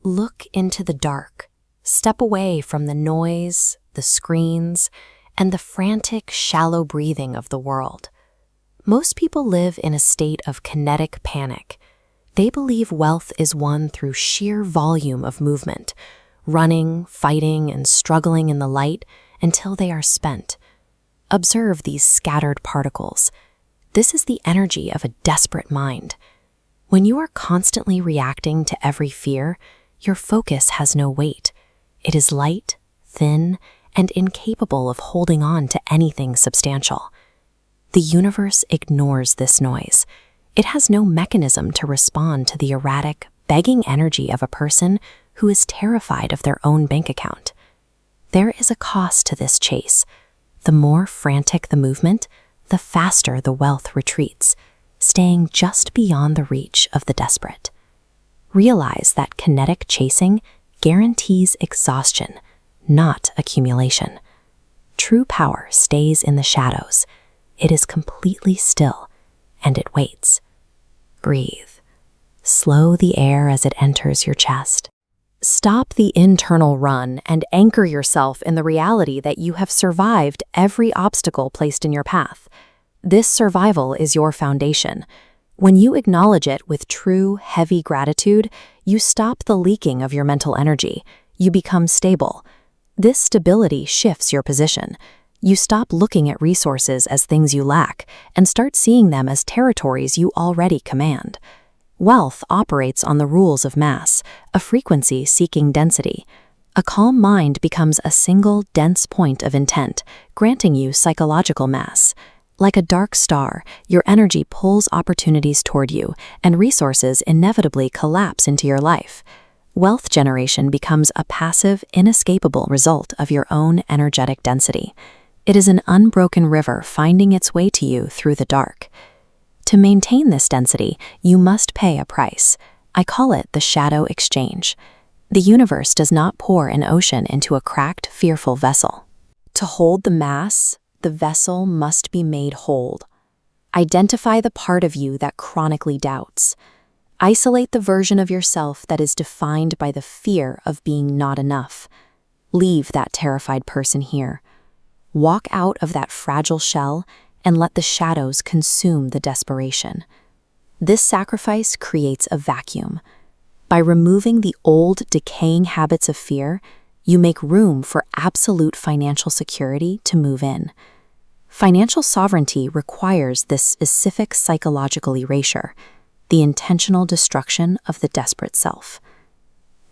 Look into the dark. Step away from the noise, the screens, and the frantic, shallow breathing of the world. Most people live in a state of kinetic panic. They believe wealth is won through sheer volume of movement, running, fighting, and struggling in the light until they are spent. Observe these scattered particles. This is the energy of a desperate mind. When you are constantly reacting to every fear, your focus has no weight. It is light, thin, and incapable of holding on to anything substantial. The universe ignores this noise. It has no mechanism to respond to the erratic, begging energy of a person who is terrified of their own bank account. There is a cost to this chase. The more frantic the movement, the faster the wealth retreats, staying just beyond the reach of the desperate. Realize that kinetic chasing guarantees exhaustion, not accumulation. True power stays in the shadows. It is completely still, and it waits. Breathe. Slow the air as it enters your chest. Stop the internal run and anchor yourself in the reality that you have survived every obstacle placed in your path. This survival is your foundation. When you acknowledge it with true, heavy gratitude, you stop the leaking of your mental energy. You become stable. This stability shifts your position. You stop looking at resources as things you lack and start seeing them as territories you already command. Wealth operates on the rules of mass, a frequency seeking density. A calm mind becomes a single, dense point of intent, granting you psychological mass. Like a dark star, your energy pulls opportunities toward you, and resources inevitably collapse into your life. Wealth generation becomes a passive, inescapable result of your own energetic density. It is an unbroken river finding its way to you through the dark. To maintain this density, you must pay a price. I call it the shadow exchange. The universe does not pour an ocean into a cracked, fearful vessel. To hold the mass, the vessel must be made whole. Identify the part of you that chronically doubts. Isolate the version of yourself that is defined by the fear of being not enough. Leave that terrified person here. Walk out of that fragile shell and let the shadows consume the desperation. This sacrifice creates a vacuum. By removing the old, decaying habits of fear, you make room for absolute financial security to move in. Financial sovereignty requires this specific psychological erasure, the intentional destruction of the desperate self.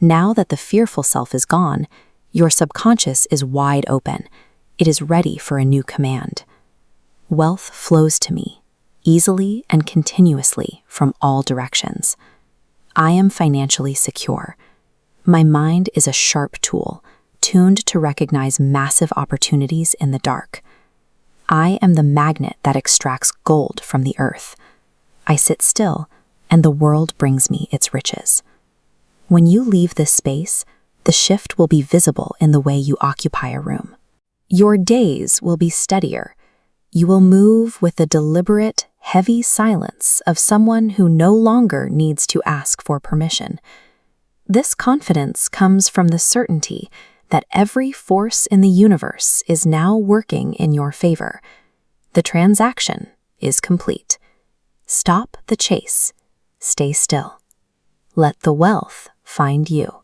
Now that the fearful self is gone, your subconscious is wide open. It is ready for a new command. Wealth flows to me, easily and continuously from all directions. I am financially secure. My mind is a sharp tool, tuned to recognize massive opportunities in the dark. I am the magnet that extracts gold from the earth. I sit still, and the world brings me its riches. When you leave this space, the shift will be visible in the way you occupy a room. Your days will be steadier. You will move with the deliberate, heavy silence of someone who no longer needs to ask for permission. This confidence comes from the certainty that every force in the universe is now working in your favor. The transaction is complete. Stop the chase. Stay still. Let the wealth find you.